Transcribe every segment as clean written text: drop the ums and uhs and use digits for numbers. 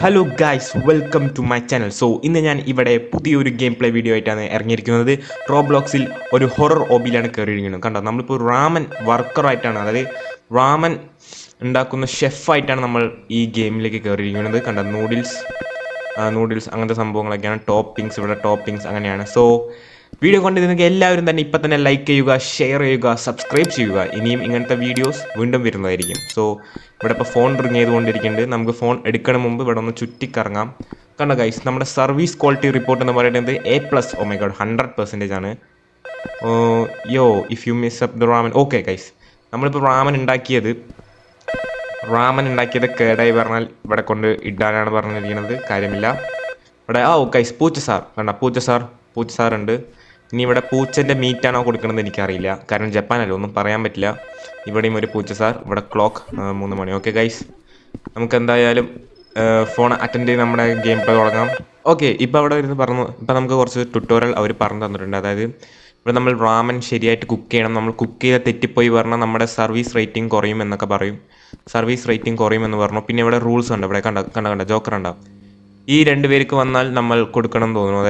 Hello guys welcome to my channel. ഇന്ന് ഞാൻ ഇവിടെ പുതിയൊരു ഗെയിം പ്ലേ വീഡിയോ ആയിട്ടാണ് ഇറങ്ങിയിരിക്കുന്നത്. റോബ്ലോക്സിൽ ഒരു ഹൊറർ ഓബിയിലാണ് കയറിയിരിക്കുന്നത്. കണ്ടോ, നമ്മളിപ്പോൾ റാമൻ വർക്കറായിട്ടാണ്, അതായത് റാമൻ ഉണ്ടാക്കുന്ന ഷെഫായിട്ടാണ് നമ്മൾ ഈ ഗെയിമിലേക്ക് കയറിയിരിക്കുന്നത്. കണ്ടോ, നൂഡിൽസ് അങ്ങനത്തെ സംഭവങ്ങളൊക്കെയാണ്. ടോപ്പിങ്സ്, ഇവിടെ ടോപ്പിങ്സ് അങ്ങനെയാണ്. വീഡിയോ കണ്ട് നിങ്ങൾക്ക് എല്ലാവരും തന്നെ ഇപ്പം തന്നെ ലൈക്ക് ചെയ്യുക, ഷെയർ ചെയ്യുക, സബ്സ്ക്രൈബ് ചെയ്യുക. ഇനിയും ഇങ്ങനത്തെ വീഡിയോസ് വീണ്ടും വരുന്നതായിരിക്കും. ഇവിടെ ഇപ്പോൾ ഫോൺ റിങ് ചെയ്തുകൊണ്ടിരിക്കുന്നുണ്ട്. നമുക്ക് ഫോൺ എടുക്കണ മുമ്പ് ഇവിടെ ഒന്ന് ചുറ്റിക്കറങ്ങാം. കണ്ടോ ഗൈസ്, നമ്മുടെ സർവീസ് ക്വാളിറ്റി റിപ്പോർട്ട് എന്ന് പറയുന്നത് A+. ഓ മൈ ഗോഡ്, 100% ആണ്. If you miss up the ramen. Okay guys, നമ്മളിപ്പോൾ റാമൻ ഉണ്ടാക്കിയത് കേടായി പറഞ്ഞാൽ ഇവിടെ കൊണ്ട് ഇടാനാണ് പറഞ്ഞിരിക്കുന്നത്. കാര്യമില്ല. ഇവിടെ ഗൈസ്, പൂച്ച സാർ ഉണ്ട്. ഇനി ഇവിടെ പൂച്ചൻ്റെ മീറ്റാണോ കൊടുക്കണമെന്ന് എനിക്കറിയില്ല, കാരണം ജപ്പാനല്ലോ, ഒന്നും പറയാൻ പറ്റില്ല. ഇവിടെയും ഒരു പൂച്ച സാർ. ഇവിടെ ക്ലോക്ക് 3 മണി. ഓക്കെ ഗൈസ്, നമുക്ക് എന്തായാലും ഫോൺ അറ്റൻഡ് ചെയ്ത് നമ്മുടെ ഗെയിം പ്ലേ തുടങ്ങാം. ഓക്കെ, ഇപ്പോൾ അവിടെ ഇരുന്ന് പറഞ്ഞു. ഇപ്പം നമുക്ക് കുറച്ച് ട്യൂട്ടോറിയൽ അവർ പറഞ്ഞു തന്നിട്ടുണ്ട്. അതായത് ഇവിടെ നമ്മൾ റാമൻ ശരിയായിട്ട് കുക്ക് ചെയ്യണം. നമ്മൾ കുക്ക് ചെയ്താൽ തെറ്റിപ്പോയി പറഞ്ഞാൽ നമ്മുടെ സർവീസ് റേറ്റിംഗ് കുറയും എന്നൊക്കെ പറയും. സർവീസ് റേറ്റിംഗ് കുറയുമെന്ന് പറഞ്ഞു. പിന്നെ ഇവിടെ റൂൾസ് ഉണ്ട്. ഇവിടെ കണ്ട ജോക്കർ ഉണ്ടാവും. ഈ 2 പേർക്ക് വന്നാൽ നമ്മൾ കൊടുക്കണം എന്ന് തോന്നുന്നു.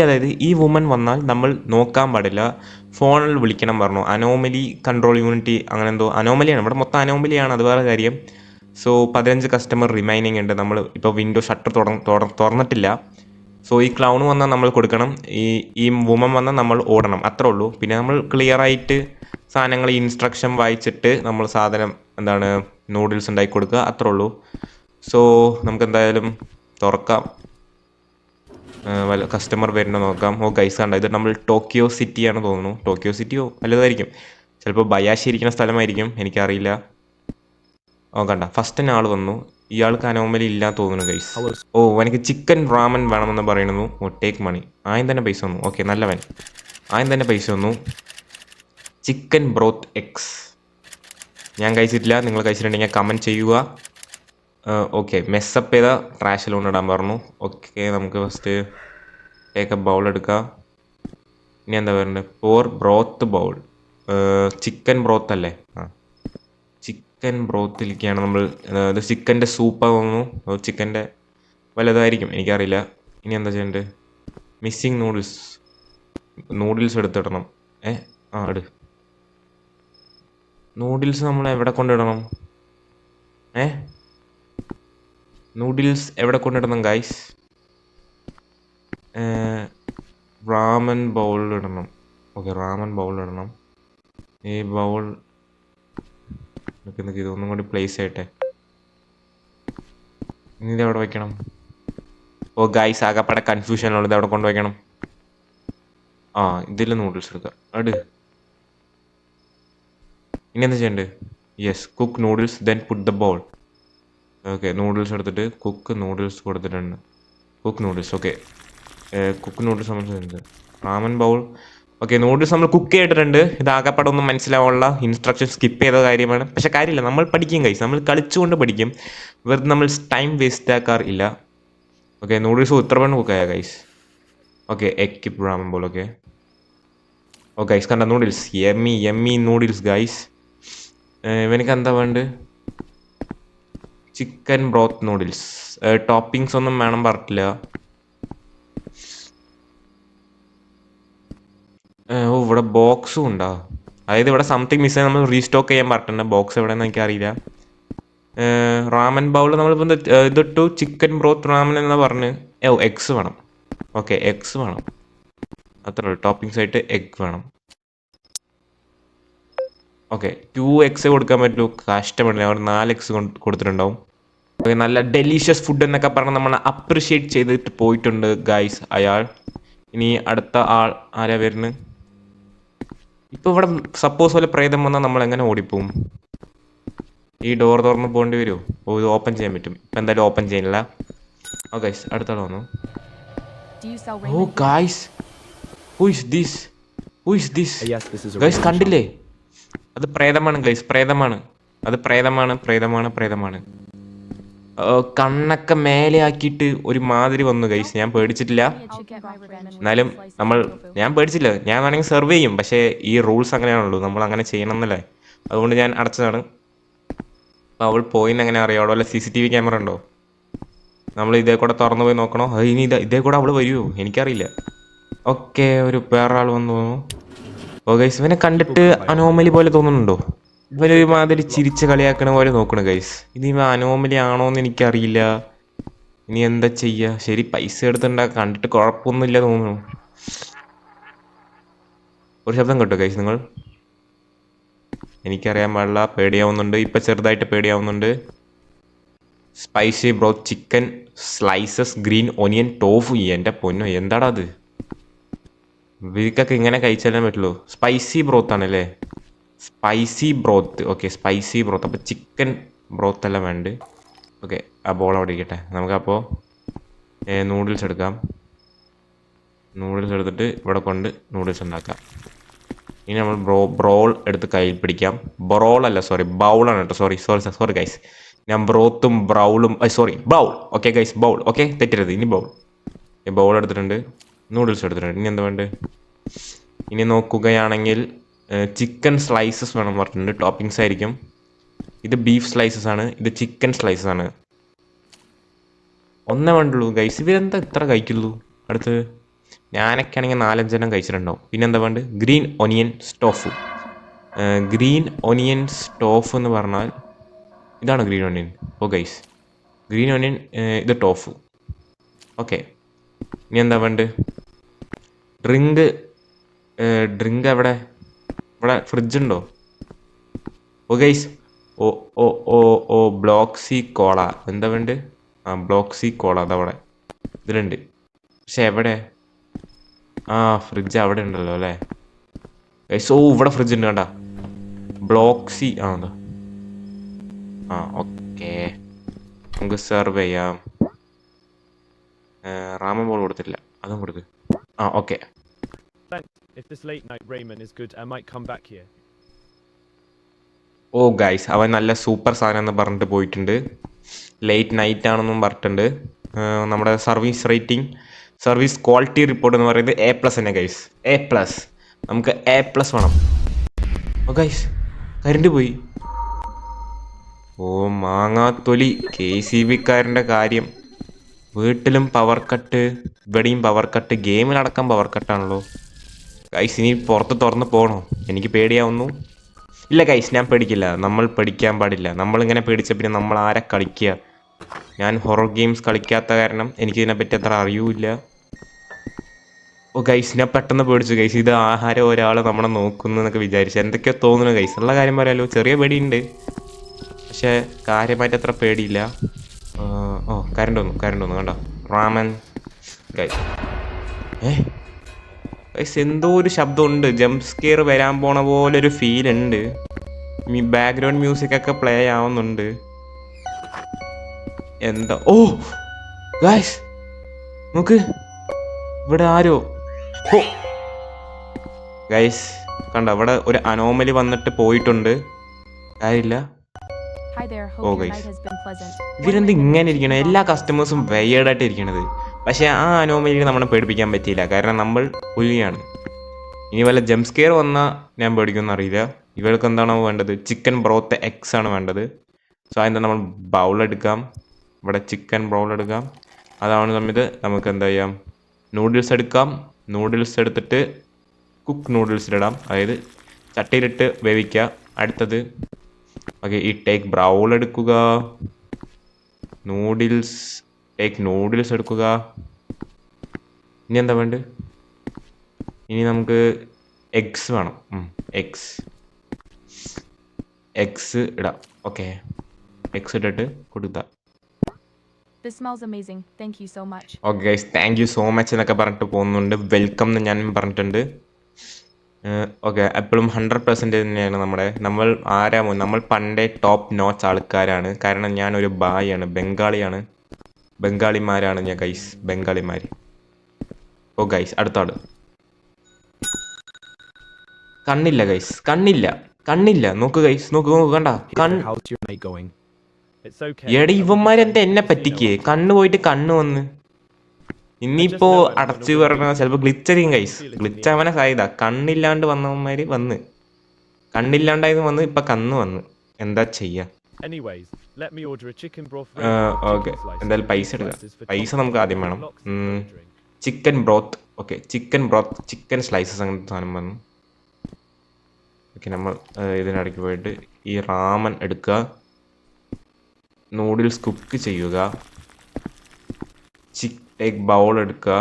അതായത് ഈ വുമൻ വന്നാൽ നമ്മൾ നോക്കാൻ പാടില്ല, ഫോണിൽ വിളിക്കണം പറഞ്ഞു. അനോമലി കൺട്രോൾ യൂണിറ്റി അങ്ങനെ എന്തോ അനോമലിയാണ്. ഇവിടെ മൊത്തം അനോമലിയാണ്, അത് വേറെ കാര്യം. 15 കസ്റ്റമർ റിമൈനിങ് ഉണ്ട്. നമ്മൾ ഇപ്പോൾ വിൻഡോ ഷട്ടർ തുറന്നിട്ടില്ല. ഈ ക്ലൗൺ വന്നാൽ നമ്മൾ കൊടുക്കണം, ഈ വുമൻ വന്നാൽ നമ്മൾ ഓടണം, അത്രേ ഉള്ളൂ. പിന്നെ നമ്മൾ ക്ലിയർ ആയിട്ട് സാധനങ്ങൾ ഇൻസ്ട്രക്ഷൻ വായിച്ചിട്ട് നമ്മൾ സാധനം നൂഡിൽസ് ഉണ്ടാക്കി കൊടുക്കുക, അത്രേ ഉള്ളൂ. നമുക്ക് എന്തായാലും തുറക്കാം. വല്ല കസ്റ്റമർ വരുന്ന നോക്കാം. ഗൈസ് കണ്ട, ഇത് നമ്മൾ ടോക്കിയോ സിറ്റിയാണ് തോന്നുന്നു. ടോക്കിയോ സിറ്റിയോ വലുതായിരിക്കും, ചിലപ്പോൾ ബയാഷി ഇരിക്കുന്ന സ്ഥലമായിരിക്കും, എനിക്കറിയില്ല. കണ്ട, ഫസ്റ്റ് തന്നെ ആൾ വന്നു. ഇയാൾക്ക് അനോമലി ഇല്ലാന്ന് തോന്നുന്നു ഗൈസ്. എനിക്ക് ചിക്കൻ റാമൻ വേണമെന്ന് പറയുന്നു. Take money. ആദ്യം തന്നെ പൈസ വന്നു. ഓക്കെ, നല്ലവൻ. ആദ്യം തന്നെ പൈസ വന്നു. ചിക്കൻ ബ്രോത്ത് എക്സ് ഞാൻ കഴിച്ചിട്ടില്ല. നിങ്ങൾ കഴിച്ചിട്ടുണ്ടെങ്കിൽ കമൻറ്റ് ചെയ്യുക. ഓക്കെ, മെസ്സപ്പ് ചെയ്ത ട്രാഷിൽ ഇടാൻ പറഞ്ഞു. ഓക്കെ, നമുക്ക് ഫസ്റ്റ് ടേക്ക് എ ബൗൾ എടുക്കാം. ഇനി എന്താ പറയുന്നത്, പോർ ബ്രോത്ത് ബൗൾ. ചിക്കൻ ബ്രോത്ത് അല്ലേ? ചിക്കൻ ബ്രോത്തിലേക്കാണ് നമ്മൾ. ഇത് ചിക്കൻ്റെ സൂപ്പാണ് തോന്നുന്നു. ചിക്കൻ്റെ വലുതായിരിക്കും, എനിക്കറിയില്ല. ഇനി എന്താ ചെയ്യേണ്ടത്? Missing noodles എടുത്തിടണം. നൂഡിൽസ് നമ്മൾ എവിടെ കൊണ്ടിടണം? നൂഡിൽസ് എവിടെ കൊണ്ടിടണം ഗൈസ്? റാമൻ ബൗളിലിടണം. ഓക്കെ, റാമൻ ബൗളിലിടണം. ഈ ബൗൾ ഇതൊന്നും കൂടി പ്ലേസ് ചെയ്യട്ടെ. ഇനി ഇതെവിടെ വയ്ക്കണം? ഗൈസ്, ആകെപ്പാടെ കൺഫ്യൂഷനുള്ളത്. എവിടെ കൊണ്ട് വയ്ക്കണം? ഇതിൽ നൂഡിൽസ് എടുക്കുക. ഇനി എന്താ ചെയ്യണ്ടേ? Yes, cook noodles then put the bowl. Okay, noodles എടുത്തിട്ട് കുക്ക് നൂഡിൽസ് കൊടുത്തിട്ടുണ്ട്. Cook noodles. Okay, cook noodles നമ്മൾ റാമൻ ബൗൾ. ഓക്കെ, നൂഡിൽസ് നമ്മൾ കുക്ക് ചെയ്തിട്ടുണ്ട്. ഇത് ആകെപ്പാടെ ഒന്നും മനസ്സിലാവാനുള്ള ഇൻസ്ട്രക്ഷൻ സ്കിപ്പ് ചെയ്ത കാര്യമാണ്. പക്ഷെ കാര്യമില്ല, നമ്മൾ പഠിക്കും ഗൈസ്, നമ്മൾ കളിച്ചുകൊണ്ട് പഠിക്കും. വെറുതെ നമ്മൾ ടൈം വേസ്റ്റ് ആക്കാറില്ല. ഓക്കെ, നൂഡിൽസ് ഉത്തരവണ്ണം കുക്കായ ഗൈസ്. ഓക്കെ, എക്കിപ്പ് റാമൻ ബൗൾ. ഗൈസ് കണ്ട, നൂഡിൽസ് യമ്മി നൂഡിൽസ് ഗൈസ്. ഇവനക്ക് എന്താ വേണ്ടത്? Chicken broth noodles. ടോപ്പിങ്സ് ഒന്നും വേണം പറഞ്ഞിട്ടില്ല. ഇവിടെ ബോക്സും ഉണ്ടോ? അതായത് ഇവിടെ സംതിങ് മിസ്സായി, നമ്മൾ റീസ്റ്റോക്ക് ചെയ്യാൻ പറഞ്ഞിട്ടുണ്ട്. ബോക്സ് എവിടെയെന്ന് എനിക്കറിയില്ല. റാമൻ ബൗൾ നമ്മളിപ്പോൾ ഇതിട്ടു. ചിക്കൻ ബ്രോത്ത് റാമൻ എന്നാ പറഞ്ഞ്. എഗ്സ് വേണം. ഓക്കെ, എഗ്സ് വേണം, അത്രേ ഉള്ളൂ. ടോപ്പിങ്സ് ആയിട്ട് എഗ് വേണം. ഓക്കെ, 2 എഗ്സ് കൊടുക്കാൻ പറ്റൂ. കഷ്ടപ്പെടില്ല, അവർ 4 എഗ്സ് കൊടുത്തിട്ടുണ്ടാവും. ഓക്കെ, നല്ല ഡെലീഷ്യസ് ഫുഡ് എന്നൊക്കെ പറഞ്ഞ് നമ്മൾ അപ്രിഷിയേറ്റ് ചെയ്തിട്ട് പോയിട്ടുണ്ട് ഗൈസ് അയാൾ. ഇനി അടുത്ത ആൾ ആരാ വരുന്നത്? ഇപ്പോൾ ഇവിടെ സപ്പോസ് പോലെ പ്രേതം വന്നാൽ നമ്മൾ എങ്ങനെ ഓടിപ്പോവും? ഈ ഡോർ തുറന്ന് പോകേണ്ടി വരുമോ? ഇത് ഓപ്പൺ ചെയ്യാൻ പറ്റും. ഇപ്പം എന്തായാലും ഓപ്പൺ ചെയ്യുന്നില്ല. ഗൈസ്, അടുത്ത ആൾ വന്നു. Guys, who is this? Guys കണ്ടില്ലേ? അത് പ്രേതമാണ് ഗൈസ്, പ്രേതമാണ്. അത് പ്രേതമാണ്. കണ്ണൊക്കെ മേലെ ആക്കിയിട്ട് ഒരു മാതിരി വന്നു ഗൈസ്. ഞാൻ പേടിച്ചിട്ടില്ല. എന്നാലും ഞാൻ പേടിച്ചില്ല. ഞാൻ വേണമെങ്കിൽ സെർവ് ചെയ്യും, പക്ഷേ ഈ റൂൾസ് അങ്ങനെയാണുള്ളൂ, നമ്മൾ അങ്ങനെ ചെയ്യണം എന്നല്ലേ. അതുകൊണ്ട് ഞാൻ അടച്ചതാണ്. അപ്പോൾ അവൾ പോയിന്ന് എങ്ങനെ അറിയാം? അവിടെ വല്ല CCTV ക്യാമറ ഉണ്ടോ? നമ്മൾ ഇതേ കൂടെ തുറന്നു പോയി നോക്കണോ? അത് ഇനി ഇതേ കൂടെ അവള് വരുമോ? എനിക്കറിയില്ല. ഓക്കെ, ഒരു വേറെ ആൾ വന്നു തോന്നുന്നു. ഓ ഗൈസ്, ഇവനെ കണ്ടിട്ട് അനോമലി പോലെ തോന്നുന്നുണ്ടോ? ഇവനൊരു മാതിരി ചിരിച്ച് കളിയാക്കണ പോലെ നോക്കണം ഗൈസ്. ഇത് ഇവ അനോമലി ആണോന്ന് എനിക്കറിയില്ല. ഇനി എന്താ ചെയ്യുക? ശരി, പൈസ എടുത്തുണ്ടാക്കുക. കണ്ടിട്ട് കുഴപ്പമൊന്നുമില്ല തോന്നുന്നു. ഒരു ശബ്ദം കേട്ടോ ഗൈസ് നിങ്ങൾ? എനിക്കറിയാൻ പാടില്ല, പേടിയാവുന്നുണ്ട്. ഇപ്പം ചെറുതായിട്ട് പേടിയാവുന്നുണ്ട്. Spicy broth, chicken slices, green onion, tofu. എൻ്റെ പൊന്നോ, എന്താടാ അത്? ഇവർക്കൊക്കെ ഇങ്ങനെ കഴിച്ചാലേ പറ്റുള്ളൂ. സ്പൈസി ബ്രോത്ത് ആണല്ലേ? Spicy broth. Okay, spicy broth. അപ്പോൾ ചിക്കൻ ബ്രോത്ത് എല്ലാം വേണ്ട. ഓക്കെ, ആ ബോൾ അവിടെ ഇരിക്കട്ടെ. നമുക്കപ്പോൾ നൂഡിൽസ് എടുക്കാം. നൂഡിൽസ് എടുത്തിട്ട് ഇവിടെ കൊണ്ട് നൂഡിൽസ് ഉണ്ടാക്കാം. ഇനി നമ്മൾ ബ്രോൾ എടുത്ത് കയ്യിൽ പിടിക്കാം. ബ്രോൾ അല്ല, സോറി, ബൗളാണ് കേട്ടോ. Sorry guys. ഞാൻ ബ്രോത്തും ബ്രൗളും bowl. Okay guys, bowl. Okay, തെറ്റരുത്. ഇനി ബൗൾ. ബൗൾ എടുത്തിട്ടുണ്ട്, നൂഡിൽസ് എടുത്തിട്ടുണ്ട്. ഇനി എന്താ വേണ്ടത്? ഇനി നോക്കുകയാണെങ്കിൽ ചിക്കൻ സ്ലൈസസ് വേണം പറഞ്ഞിട്ടുണ്ട്. ടോപ്പിങ്സ് ആയിരിക്കും. ഇത് ബീഫ് സ്ലൈസസ് ആണ്, ഇത് ചിക്കൻ സ്ലൈസസ് ആണ്. ഒന്നേ വേണ്ടുള്ളൂ ഗൈസ്. ഇവരെന്താ ഇത്ര കഴിക്കുള്ളൂ? അടുത്ത് ഞാനൊക്കെ ആണെങ്കിൽ 4-5 കഴിച്ചിട്ടുണ്ടാവും. പിന്നെ എന്താ വേണ്ടത്? Green onion tofu. Green onion tofu എന്ന് പറഞ്ഞാൽ ഇതാണ് green onion. Oh guys, green onion, ഇത് ടോഫു. ഓക്കെ, ഇനി എന്താ വേണ്ടത്? ഡ്രിങ്ക് എവിടെ? ഇവിടെ ഫ്രിഡ്ജ് ഉണ്ടോ? Oh guys, oh oh oh oh Bloxy cola. എന്താ വേണ്ടത്? ആ, ബ്ലോക്സി കോള അതവിടെ ഇതിലുണ്ട്. പക്ഷെ എവിടെ? ആ, ഫ്രിഡ്ജ് അവിടെ ഉണ്ടല്ലോ അല്ലേ ഗൈസ്. ഓ, ഇവിടെ ഫ്രിഡ്ജ് ഉണ്ട് കണ്ടാ. ബ്ലോക്സി. ആ, എന്താ? ആ, ഓക്കെ, നമുക്ക് സെർവ് ചെയ്യാം. റാമൻ ബോൾ കൊടുത്തിട്ടില്ല, അതും കൊടുക്ക്. ആ, okay. If this late night ramen is good, I might come back here. Oh guys, അവൻ നല്ല സൂപ്പർ സാധനം എന്ന് പറഞ്ഞിട്ട് പോയിട്ടുണ്ട്. ലേറ്റ് നൈറ്റ് ആണെന്നും പറഞ്ഞിട്ടുണ്ട്. നമ്മുടെ സർവീസ് ക്വാളിറ്റി റിപ്പോർട്ട് എന്ന് പറയുന്നത് A+ തന്നെ ഗൈസ്. A+. നമുക്ക് A+ വേണം. ഓ ഗൈസ്, കറണ്ട് പോയി. ഓ മാങ്ങാത്തൊലി, KCBക്കാരൻ്റെ കാര്യം. വീട്ടിലും പവർ കട്ട്, ഇവിടെയും പവർ കട്ട്, ഗെയിമിലടക്കം പവർ കട്ടാണല്ലോ ഗൈസ്. ഇനി പുറത്ത് തുറന്ന് പോകണോ? എനിക്ക് പേടിയാവുന്നു. ഇല്ല ഗൈസ്, ഞാൻ പേടിക്കില്ല. നമ്മൾ പേടിക്കാൻ പാടില്ല. നമ്മളിങ്ങനെ പേടിച്ച പിന്നെ നമ്മൾ ആരെ കളിക്കുക? ഞാൻ ഹൊറർ ഗെയിംസ് കളിക്കാത്ത കാരണം എനിക്കിതിനെപ്പറ്റി അത്ര അറിയൂല്ല. ഓ ഗൈസ്, ഞാൻ പെട്ടെന്ന് പേടിച്ചു ഗൈസ്. ഇത് ആഹാരം ഒരാൾ നമ്മളെ നോക്കുന്നു എന്നൊക്കെ വിചാരിച്ചു. എന്തൊക്കെയോ തോന്നുന്നു ഗൈസ്. ഉള്ള കാര്യം പറയാലോ, ചെറിയ പേടിയുണ്ട്, പക്ഷേ കാര്യമായിട്ട് അത്ര പേടിയില്ല. ഓ, കറണ്ട് വന്നു കണ്ടോ? Ramen guys. ഗൈസ്, എന്തോ ഒരു ശബ്ദമുണ്ട്. ജംപ് സ്കെയർ വരാൻ പോണ പോലൊരു ഫീൽ ഉണ്ട്. ബാക്ക്ഗ്രൗണ്ട് മ്യൂസിക് ഒക്കെ പ്ലേ ആവുന്നുണ്ട്. എന്താ? ഓ ഗൈസ്, നോക്ക്, ഇവിടെ ആരോ. ഓ ഗൈസ്, കണ്ട, ഇവിടെ ഒരു അനോമലി വന്നിട്ട് പോയിട്ടുണ്ട്. കാര്യമില്ല. ഓ ഗൈസ്, ഇവരെന്ത് ഇങ്ങനെ ഇരിക്കണം? എല്ലാ കസ്റ്റമേഴ്സും വെയേർഡായിട്ട് ഇരിക്കണത്. പക്ഷേ ആ അനോമലിനെ നമ്മളെ പേടിപ്പിക്കാൻ പറ്റിയില്ല, കാരണം നമ്മൾ പുലിയാണ്. ഇനി വല്ല ജംപ് സ്കെയർ വന്നാൽ ഞാൻ പേടിക്കുമെന്ന് അറിയില്ല. ഇവർക്ക് എന്താണോ വേണ്ടത്? ചിക്കൻ ബ്രോത്ത് എഗ്സ് ആണ് വേണ്ടത്. സോ അതിൻ്റെ നമ്മൾ ബൗളെടുക്കാം. ഇവിടെ ചിക്കൻ ബൗളെടുക്കാം. അതാണ് സമയത്ത് നമുക്ക് എന്താ ചെയ്യാം? നൂഡിൽസ് എടുക്കാം. നൂഡിൽസ് എടുത്തിട്ട് കുക്ക് നൂഡിൽസിലിടാം, അതായത് ചട്ടിയിലിട്ട് വേവിക്കുക. അടുത്തത് ഓക്കെ, ഈ ടേക്ക് ബ്രൗൾ എടുക്കുക. നൂഡിൽസ് എടുക്കുക. ഇനി എന്താ വേണ്ടത്? ഇനി നമുക്ക് എഗ്സ് വേണം. എഗ്സ് ഇടാം. ഓക്കെ, എഗ്സ് ഇട്ടിട്ട് കൊടുക്കാം. Okay guys, thank you so much എന്നൊക്കെ പറഞ്ഞിട്ട് പോകുന്നുണ്ട്. വെൽക്കം എന്ന് ഞാൻ പറഞ്ഞിട്ടുണ്ട്. ഓക്കെ, എപ്പോഴും 100% തന്നെയാണ് നമ്മൾ പണ്ടേ ടോപ്പ് നോച്ച് ആൾക്കാരാണ്. കാരണം ഞാനൊരു ബായാണ്, ബംഗാളിമാരാണ് ഞാൻ ഗൈസ്, ബംഗാളിമാർ. ഓ ഗൈസ്, അടുത്ത ആള്. കണ്ണില്ല ഗൈസ്, കണ്ണില്ല. നോക്ക് ഗൈസ്, നോക്ക് കണ്ട എടി, ഇവന്മാരെന്താ എന്നെ പറ്റിക്കേ? കണ്ണ് പോയിട്ട് കണ്ണ് വന്ന്. ഇനിയിപ്പോ അടച്ചു പറഞ്ഞ ചിലപ്പോ ഗ്ലിച്ചായിരിക്കും ഗൈസ്. ഗ്ലിച്ച് അവനെ സാധ്യത. കണ്ണില്ലാണ്ട് വന്നവന്മാര് കണ്ണില്ലാണ്ടായത് വന്ന് ഇപ്പൊ കണ്ണ് വന്ന്. എന്താ ചെയ്യാ? Anyways, let me order a chicken broth ramen with okay chicken slices എന്തായാലും and പൈസ beef എടുക്കുക. slices for പൈസ toppings നമുക്ക് ആദ്യം and വേണം. lots of soda drink. Chicken broth. Okay chicken broth, chicken slices അങ്ങനത്തെ സാധനം വന്നു. ഓക്കെ നമ്മൾ ഇതിനിടയ്ക്ക് പോയിട്ട് ഈ റാമൻ എടുക്കുക, നൂഡിൽസ് കുക്ക് ചെയ്യുക, എഗ് ബൗൾ എടുക്കുക,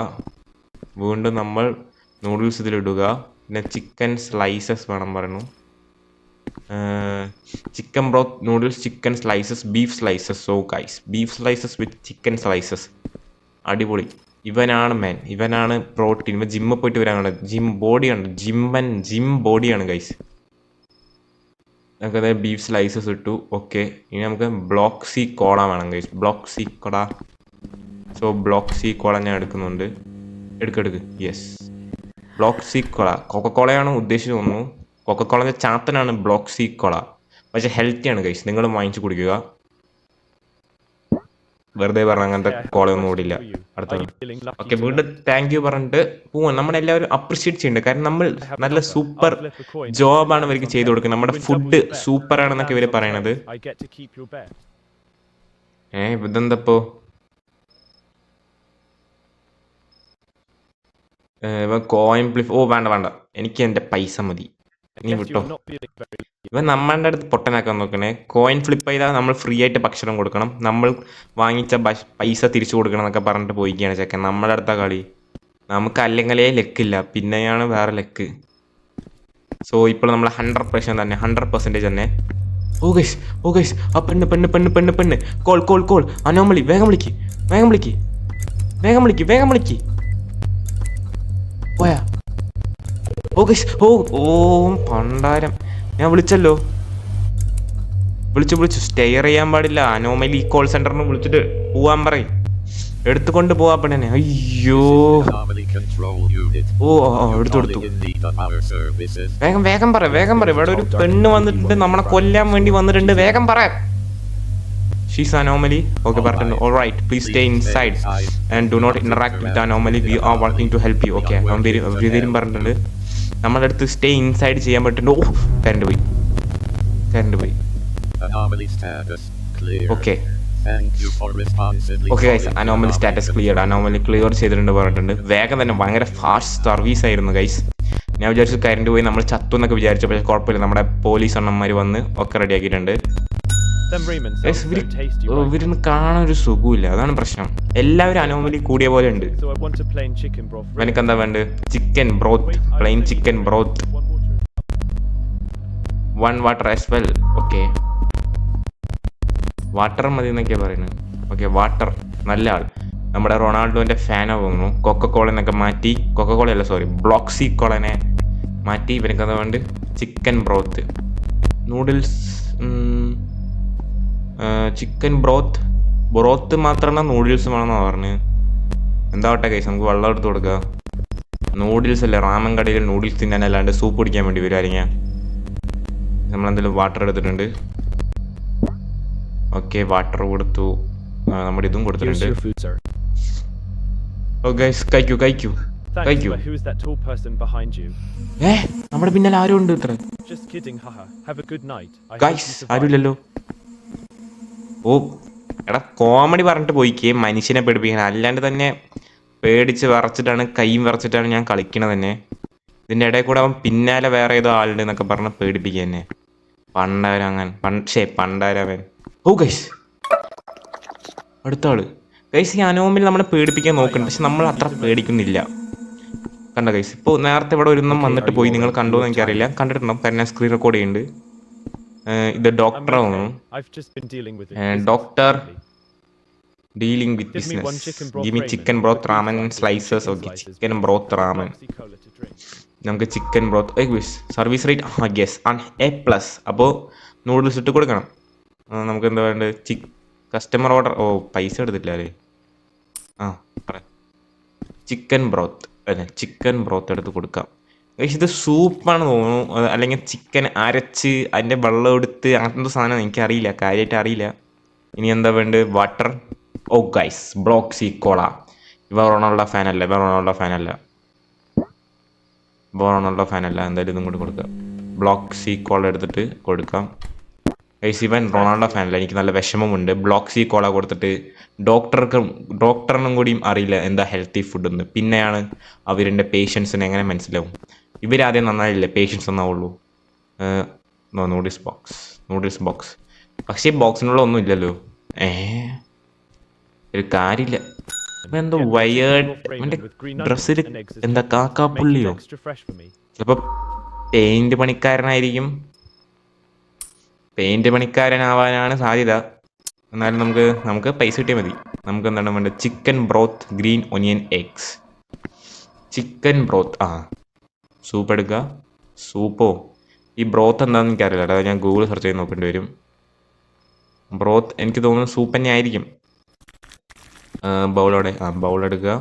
വീണ്ടും നമ്മൾ നൂഡിൽസ് ഇതിലിടുക, പിന്നെ ചിക്കൻ സ്ലൈസസ് വേണം പറഞ്ഞു. Chicken broth, noodles, chicken slices, beef slices. So guys, beef slices with chicken slices, അടിപൊളി. ഇവനാണ് മാൻ, ഇവനാണ് പ്രോട്ടീൻ. ഇവൻ ജിമ്മിൽ പോയിട്ട് വരാനാണ്, ജിം ബോഡിയാണ്, ജിം ബോഡിയാണ് ഗൈസ്. നമുക്കത് ബീഫ് സ്ലൈസസ് ഇട്ടു. ഓക്കെ, ഇനി നമുക്ക് ബ്ലോക്ക് സി കോള വേണം ഗൈസ്, ബ്ലോക്ക് സി കോള. സോ ബ്ലോക്ക് സി കോള ഞാൻ എടുക്കുന്നുണ്ട്. എടുക്ക്. യെസ്, ബ്ലോക്ക് സി കോള. കൊക്കക്കോളയാണ് ഉദ്ദേശിച്ച് തോന്നുന്നു. കൊക്കക്കോളൻ്റെ ചാത്തനാണ് ബ്ലോക്ക് സി കോള. പക്ഷെ ഹെൽത്തിയാണ് ഗൈസ്, നിങ്ങൾ വാങ്ങിച്ചു കുടിക്കുക. വെറുതെ പറഞ്ഞ അങ്ങനത്തെ കോളയൊന്നും ഓടില്ല. അടുത്താണ്. ഓക്കെ, വീണ്ടും താങ്ക് യു പറഞ്ഞിട്ട് പോവാൻ. നമ്മളെല്ലാവരും അപ്രിഷിയേറ്റ് ചെയ്യുന്നുണ്ട്. കാരണം നമ്മൾ നല്ല സൂപ്പർ ജോബാണ് ഇവർക്ക് ചെയ്തു കൊടുക്കുന്നത്. നമ്മുടെ ഫുഡ് സൂപ്പറാണെന്നൊക്കെ ഇവർ പറയണത്. ഇതെന്തപ്പോ കോയിൻ ഫ്ലിപ്പ്. ഓ വേണ്ട, എനിക്ക് എൻ്റെ പൈസ മതി, നീ വിട്ടോ. ഇവൻ നമ്മളുടെ അടുത്ത് പൊട്ടനാക്കാൻ നോക്കണേ. കോയിൻ ഫ്ലിപ്പ് ചെയ്താൽ നമ്മൾ ഫ്രീ ആയിട്ട് ഭക്ഷണം കൊടുക്കണം, നമ്മൾ വാങ്ങിച്ച പൈസ തിരിച്ചു കൊടുക്കണം എന്നൊക്കെ പറഞ്ഞിട്ട് പോയിക്കുകയാണ് ചെക്കൻ. നമ്മുടെ അടുത്ത കളി. നമുക്ക് അല്ലെങ്കിലേ ലെക്കില്ല, പിന്നെയാണ് വേറെ ലെക്ക്. സോ ഇപ്പോൾ നമ്മൾ 100% തന്നെ. ഓ ഗൈസ്, ആ പെണ്ണ് കോൾ അനോമലി. വേഗം വിളിക്ക്. പോയാ? ഓ ഗൈസ്, ഓ പണ്ടാരം, ഞാൻ വിളിച്ചല്ലോ. വിളിച്ചു സ്റ്റെയർ ചെയ്യാൻ പാടില്ല. അനോമലി കോൾ സെന്ററിന് വിളിച്ചിട്ട് പോവാൻ പറയും, എടുത്തുകൊണ്ട് പോവാ പെണ്ണെ. അയ്യോ, ഓ എടുത്തു. വേഗം പറ. ഇവിടെ ഒരു പെണ്ണ് വന്നിട്ടുണ്ട്, നമ്മളെ കൊല്ലാൻ വേണ്ടി വന്നിട്ടുണ്ട്. വേഗം പറ. She's anomaly. Okay, പറഞ്ഞിട്ടുണ്ട്. All right, please stay inside and do not interact with the anomaly. We are working to help you. Okay, everything പറഞ്ഞിട്ടുണ്ട്. നമ്മുടെ അടുത്ത് സ്റ്റേ ഇൻസൈഡ് ചെയ്യാൻ പറ്റുന്നുണ്ട്. ഓ കറണ്ട് പോയി. Okay guys, anomaly status clear. Anomaly clear ചെയ്തിട്ടുണ്ട് പറഞ്ഞിട്ടുണ്ട്. വേഗം തന്നെ, ഭയങ്കര ഫാസ്റ്റ് സർവീസ് ആയിരുന്നു ഗൈസ്. ഞാൻ വിചാരിച്ചു കറണ്ട് പോയി നമ്മൾ ചത്തു എന്നൊക്കെ വിചാരിച്ചു. പക്ഷേ കുഴപ്പമില്ല, നമ്മുടെ പോലീസ് അണ്ണന്മാർ വന്ന് ഒക്കെ റെഡിയാക്കിയിട്ടുണ്ട്. ഇവരിന്ന് കാണാൻ ഒരു സുഖമില്ല, അതാണ് പ്രശ്നം. എല്ലാവരും അനോമലി കൂടിയ പോലെ ഉണ്ട്. എനിക്കെന്താ വേണ്ടത്? Chicken broth, plain chicken broth, 1 water as well. Okay, water മതി എന്നൊക്കെയാ പറയുന്നത്. Okay, water. നല്ല ആൾ, നമ്മുടെ റൊണാൾഡോന്റെ ഫാനോ തോന്നുന്നു. കൊക്കക്കോളനൊക്കെ മാറ്റി, കൊക്കക്കോളയല്ല സോറി, ബ്ലോക്ക് സി കോളനെ മാറ്റി. ഇവനക്കെന്താ വേണ്ടത്? Chicken broth, noodles, chicken broth മാത്രമാണ് നൂഡിൽസ് വേണമെന്നാണ് പറഞ്ഞത്. എന്താവട്ടെ കൈസ്, നമുക്ക് വെള്ളം എടുത്ത് കൊടുക്കുക. നൂഡിൽസ് അല്ലേ, റാമൻ കടയിൽ നൂഡിൽസ് തിന്നാൻ അല്ലാണ്ട് സൂപ്പ് കുടിക്കാൻ വേണ്ടി വരുമായിരിക്കാം. നമ്മളെന്തെങ്കിലും വാട്ടർ എടുത്തിട്ടുണ്ട്. ഓക്കെ, വാട്ടർ കൊടുത്തു, നമ്മുടെ ഇതും കൊടുത്തിട്ടുണ്ട്. ഓ ഗൈസ്, കഴിക്കൂ. നമ്മുടെ പിന്നാലെ ആരും ഉണ്ട് ഇത്ര. ഗൈസ് ആരുമില്ലല്ലോ. ഓ എടാ, കോമഡി പറഞ്ഞിട്ട് പോയിക്കേ, മനുഷ്യനെ പേടിപ്പിക്കാൻ. അല്ലാണ്ട് തന്നെ പേടിച്ച് വിറച്ചിട്ടാണ്, കൈയും വിറച്ചിട്ടാണ് ഞാൻ കളിക്കണത് തന്നെ. ഇതിൻ്റെ ഇടയിൽ കൂടെ അവൻ പിന്നാലെ വേറെ ഏതോ ആളുണ്ട് എന്നൊക്കെ പറഞ്ഞ് പേടിപ്പിക്കുക തന്നെ. പണ്ടാരവൻ. ഓ ഗൈസ്, അടുത്ത ആള്. ഗൈസ്, ഈ അനോമിൽ നമ്മളെ പേടിപ്പിക്കാൻ നോക്കുന്നുണ്ട്, പക്ഷെ നമ്മൾ അത്ര പേടിക്കുന്നില്ല. കണ്ട ഗൈസ്, ഇപ്പോൾ നേരത്തെ ഇവിടെ ഒരുന്നും വന്നിട്ട് പോയി. നിങ്ങൾ കണ്ടോ എന്ന് എനിക്കറിയില്ല. കണ്ടിട്ടുണ്ടോ? കാരണം സ്ക്രീൻ റെക്കോർഡ് ചെയ്യുന്നുണ്ട്. ഇത് ഡോക്ടർ ആവുന്നു. Doctor dealing with business. Give me chicken broth ramen slices. Okay, chicken broth ramen. നമുക്ക് chicken broth service rate yes A+. അപ്പോൾ നൂഡിൽസ് ഇട്ട് കൊടുക്കണം. നമുക്ക് എന്താ വേണ്ടത്? Customer order. ഓ പൈസ എടുത്തില്ല അല്ലേ? പറ. ചിക്കൻ ബ്രോത്ത് എടുത്ത് കൊടുക്കാം. ഇത് സൂപ്പാണ് തോന്നുന്നു, അല്ലെങ്കിൽ ചിക്കൻ അരച്ച് അതിൻ്റെ വെള്ളം എടുത്ത് അങ്ങനത്തെ സാധനം എനിക്കറിയില്ല, കാര്യമായിട്ട് അറിയില്ല. ഇനി എന്താ വേണ്ടത്? വാട്ടർ. ഓ ഗൈസ്, ബ്ലോക്ക് സി കോള. ഇവ റൊണാൾഡോ ഫാനല്ല. എന്തായാലും ഇതും കൂടി കൊടുക്കാം. ബ്ലോക്ക് സി കോള എടുത്തിട്ട് കൊടുക്കാം. ഗൈസ് ഇവൻ റൊണാൾഡോ ഫാനല്ല, എനിക്ക് നല്ല വിഷമമുണ്ട്. ബ്ലോക്ക് സി കോള കൊടുത്തിട്ട് ഡോക്ടറിനും കൂടിയും അറിയില്ല എന്താ ഹെൽത്തി ഫുഡ് എന്ന്. പിന്നെയാണ് അവരുടെ പേഷ്യൻസിന് എങ്ങനെ മനസ്സിലാവും? ഇവരാദ്യം നന്നായില്ലേ പേഷ്യൻസ് നന്നാവുള്ളൂ. നൂഡിൽസ് ബോക്സ് പക്ഷേ ബോക്സിനുള്ള ഒന്നും ഇല്ലല്ലോ. ഒരു കാര്യമില്ല. എന്തോ വയേർഡ് എൻ്റെ ഡ്രസ്സിൽ എന്താ കാക്കാപ്പുള്ളിയോ? ചിലപ്പോൾ പെയിന്റ് പണിക്കാരനായിരിക്കും. പെയിന്റ് പണിക്കാരനാവാനാണ് സാധ്യത. എന്നാലും നമുക്ക് പൈസ കിട്ടിയാൽ മതി. നമുക്ക് എന്താണ് വേണ്ടത്? Chicken broth, green onion eggs. Chicken broth, soup എടുക്കുക. സൂപ്പോ ഈ ബ്രോത്ത് എന്താണെന്ന് എനിക്കറിയില്ല കേട്ടോ, ഞാൻ ഗൂഗിൾ സെർച്ച് ചെയ്ത് നോക്കേണ്ടി വരും. ബ്രോത്ത് എനിക്ക് തോന്നുന്നു സൂപ്പ് തന്നെ ആയിരിക്കും. ബൗളെടുക്കുക.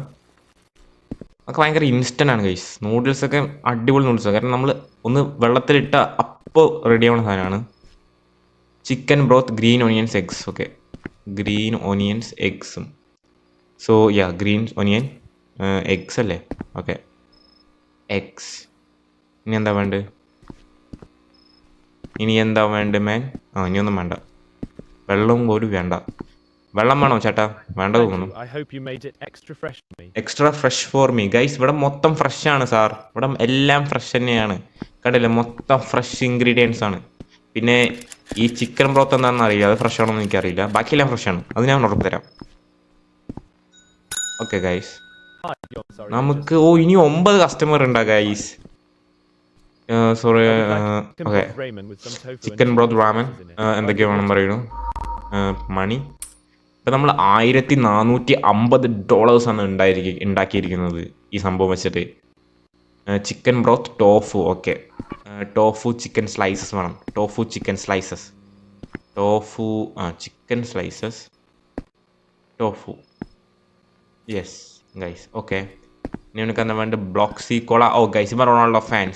അതൊക്കെ ഭയങ്കര ഇൻസ്റ്റൻ്റ് ആണ് ഗൈസ്. നൂഡിൽസൊക്കെ അടിപൊളി നൂഡിൽസാണ്, കാരണം നമ്മൾ ഒന്ന് വെള്ളത്തിലിട്ട അപ്പോൾ റെഡി ആവുന്ന സാധനമാണ്. Chicken broth, green onions eggs. Okay, green onions എഗ്സും. സോ ഗ്രീൻ ഓണിയൻ എഗ്സ് അല്ലേ? Okay, eggs. ഇനി എന്താ വേണ്ട മാൻ? ഇനിയൊന്നും വേണ്ട. വെള്ളം പോലും വേണ്ട. വെള്ളം വേണോ ചേട്ടാ? വേണ്ട തോന്നുന്നു. Extra fresh for me. Guys ഇവിടെ മൊത്തം ഫ്രഷ് ആണ് സാർ. ഇവിടെ എല്ലാം ഫ്രഷ് തന്നെയാണ്, കണ്ടില്ലേ? മൊത്തം ഫ്രഷ് ഇൻഗ്രീഡിയൻസ് ആണ്. പിന്നെ ഈ ചിക്കൻ ബ്രോത്ത് എന്താണെന്ന് അറിയില്ല, അത് ഫ്രഷ് ആണോ എന്ന് എനിക്കറിയില്ല. ബാക്കിയെല്ലാം ഫ്രഷ് ആണ്, അത് ഞാൻ ഉറപ്പ് തരാം. ഓക്കെ ഗൈസ്, നമുക്ക് ഇനി 9 കസ്റ്റമർ ഉണ്ടാ guys. Sorry. Okay, chicken broth, ramen, എന്തൊക്കെയോ വേണം പറയുന്നു. മണി. ഇപ്പം നമ്മൾ $1450 ആണ് ഉണ്ടാക്കിയിരിക്കുന്നത് ഈ സംഭവം വെച്ചിട്ട്. Chicken broth, tofu. Okay, tofu chicken slices വേണം. Tofu chicken slices. Tofu. Yes guys. Okay, ഇനി എനിക്ക് എന്താ വേണ്ട? Bloxy cola. ഗൈസ് ഇവ Ronaldo fan.